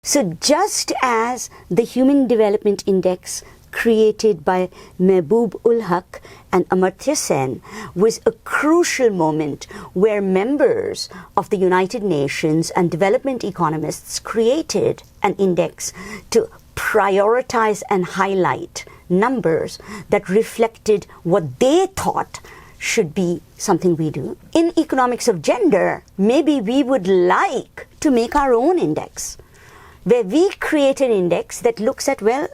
So just as the Human Development Index created by Mehboob ul Haq and Amartya Sen was a crucial moment where members of the United Nations and development economists created an index to prioritize and highlight numbers that reflected what they thought should be something we do. In economics of gender, maybe we would like to make our own index, where we create an index that looks at, well,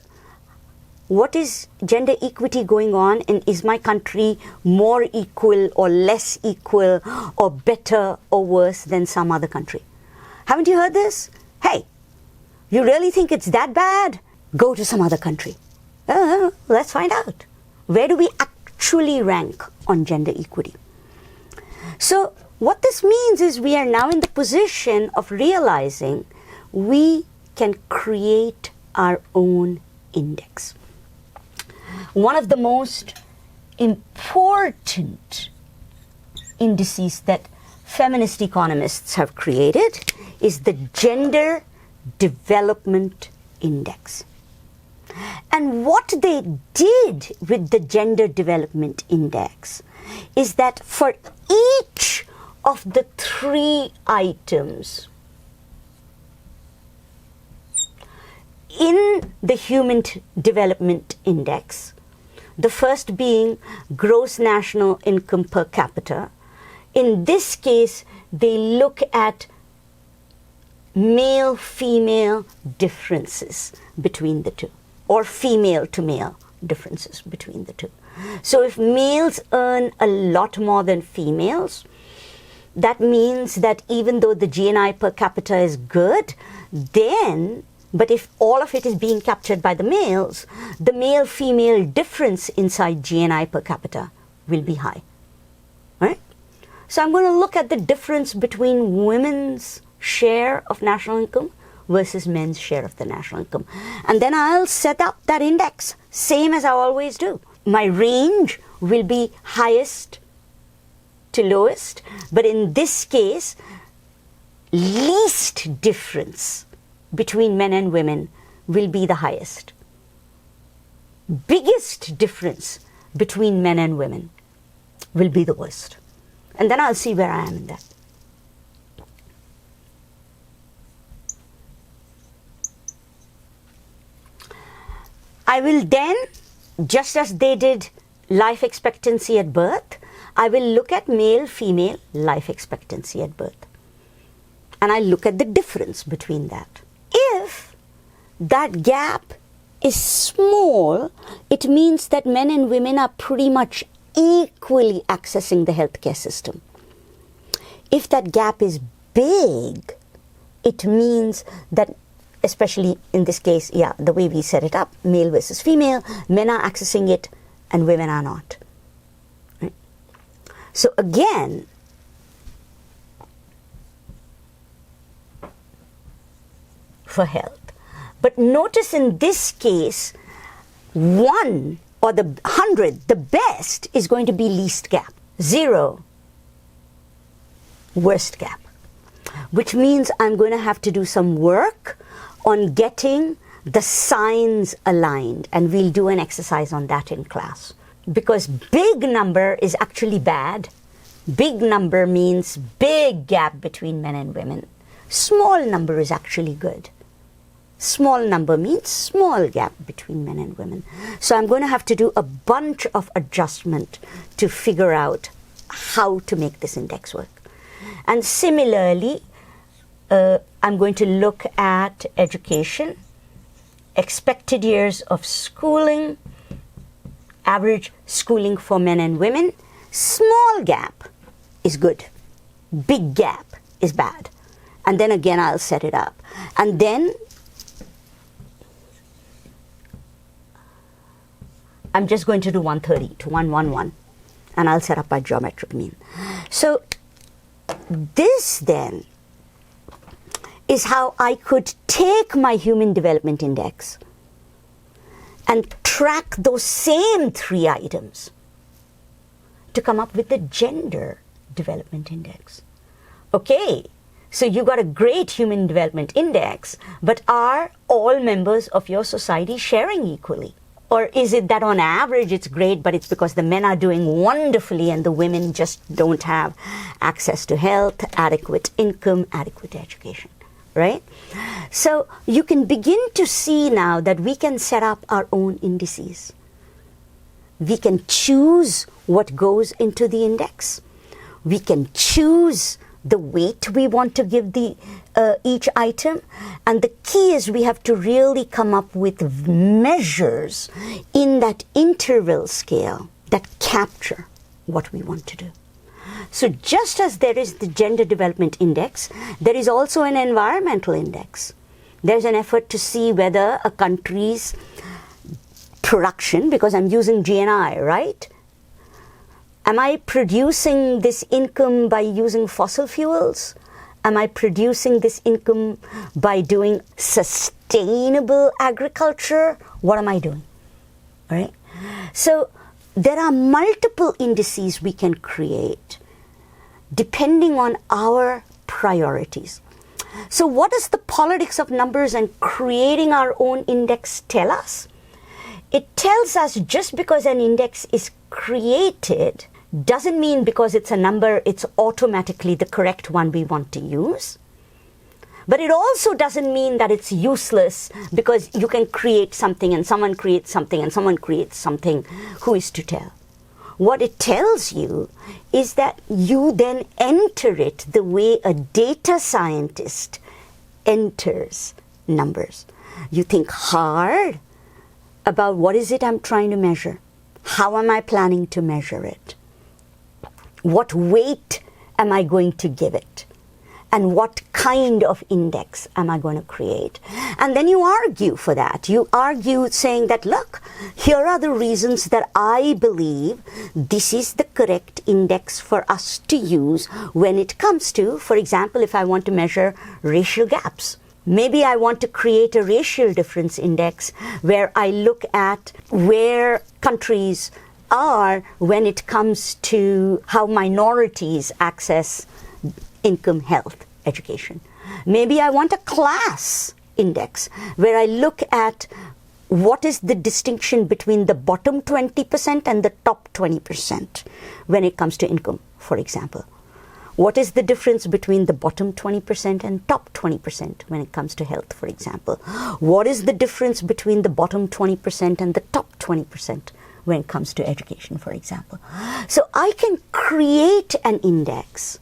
what is gender equity going on, and is my country more equal or less equal or better or worse than some other country? Haven't you heard this? Hey, you really think it's that bad? Go to some other country. Let's find out. Where do we actually rank on gender equity? So what this means is we are now in the position of realizing we can create our own index. One of the most important indices that feminist economists have created is the Gender Development Index. And what they did with the Gender Development Index is that for each of the 3 items in the Human Development Index, the first being gross national income per capita, in this case they look at male-female differences between the two, or female-to-male differences between the two. So if males earn a lot more than females, that means that even though the GNI per capita is good, but if all of it is being captured by the males, the male-female difference inside GNI per capita will be high, right? So I'm going to look at the difference between women's share of national income versus men's share of the national income. And then I'll set up that index, same as I always do. My range will be highest to lowest, but in this case, least difference between men and women will be the highest. Biggest difference between men and women will be the worst. And then I'll see where I am in that. I will then, just as they did life expectancy at birth, I will look at male-female life expectancy at birth. And I look at the difference between that. If that gap is small, it means that men and women are pretty much equally accessing the healthcare system. If that gap is big, it means that, especially in this case, the way we set it up, male versus female, men are accessing it and women are not. Right? So again, for health. But notice in this case, 1 or the 100, the best is going to be least gap. 0, worst gap. Which means I'm going to have to do some work on getting the signs aligned, and we'll do an exercise on that in class. Because big number is actually bad. Big number means big gap between men and women. Small number is actually good. Small number means small gap between men and women. So I'm going to have to do a bunch of adjustment to figure out how to make this index work. And similarly, I'm going to look at education, expected years of schooling, average schooling for men and women. Small gap is good. Big gap is bad. And then again, I'll set it up. And then I'm just going to do 130 to 111, and I'll set up my geometric mean. So this then is how I could take my Human Development Index and track those same 3 items to come up with the Gender Development Index. Okay, So you got a great Human Development Index, but are all members of your society sharing equally? Or is it that on average it's great, but it's because the men are doing wonderfully and the women just don't have access to health, adequate income, adequate education, right? So you can begin to see now that we can set up our own indices. We can choose what goes into the index. We can choose the weight we want to give each item. And the key is we have to really come up with measures in that interval scale that capture what we want to do. So just as there is the Gender Development Index, there is also an environmental index. There's an effort to see whether a country's production, because I'm using GNI, right? Am I producing this income by using fossil fuels? Am I producing this income by doing sustainable agriculture? What am I doing? All right? So there are multiple indices we can create depending on our priorities. So what does the politics of numbers and creating our own index tell us? It tells us just because an index is created doesn't mean because it's a number, it's automatically the correct one we want to use. But it also doesn't mean that it's useless because you can create something and someone creates something and someone creates something. Who is to tell? What it tells you is that you then enter it the way a data scientist enters numbers. You think hard about what is it I'm trying to measure? How am I planning to measure it? What weight am I going to give it? And what kind of index am I going to create? And then you argue for that. You argue saying that, look, here are the reasons that I believe this is the correct index for us to use when it comes to, for example, if I want to measure racial gaps. Maybe I want to create a racial difference index where I look at where countries are when it comes to how minorities access income, health, education. Maybe I want a class index where I look at what is the distinction between the bottom 20% and the top 20% when it comes to income, for example. What is the difference between the bottom 20% and top 20% when it comes to health, for example? What is the difference between the bottom 20% and the top 20% when it comes to education, for example? So I can create an index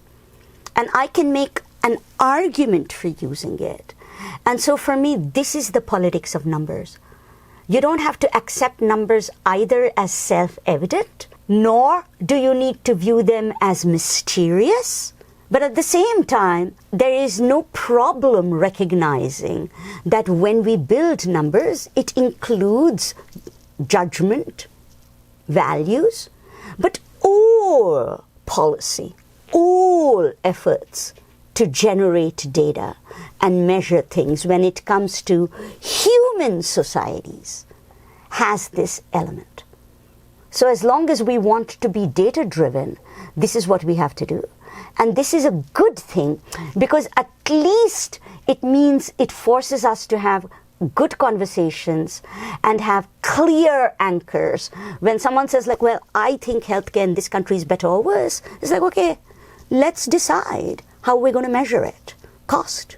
and I can make an argument for using it. And so for me, this is the politics of numbers. You don't have to accept numbers either as self-evident, nor do you need to view them as mysterious. But at the same time, there is no problem recognizing that when we build numbers, it includes judgment, values, but all policy, all efforts to generate data and measure things when it comes to human societies has this element. So as long as we want to be data-driven, this is what we have to do. And this is a good thing because at least it means it forces us to have good conversations and have clear anchors. When someone says like, well, I think healthcare in this country is better or worse, it's like, okay, let's decide how we're going to measure it. Cost,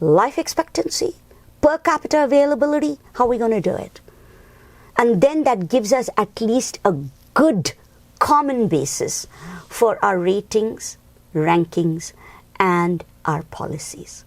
life expectancy, per capita availability, how are we going to do it? And then that gives us at least a good common basis for our ratings, rankings, and our policies.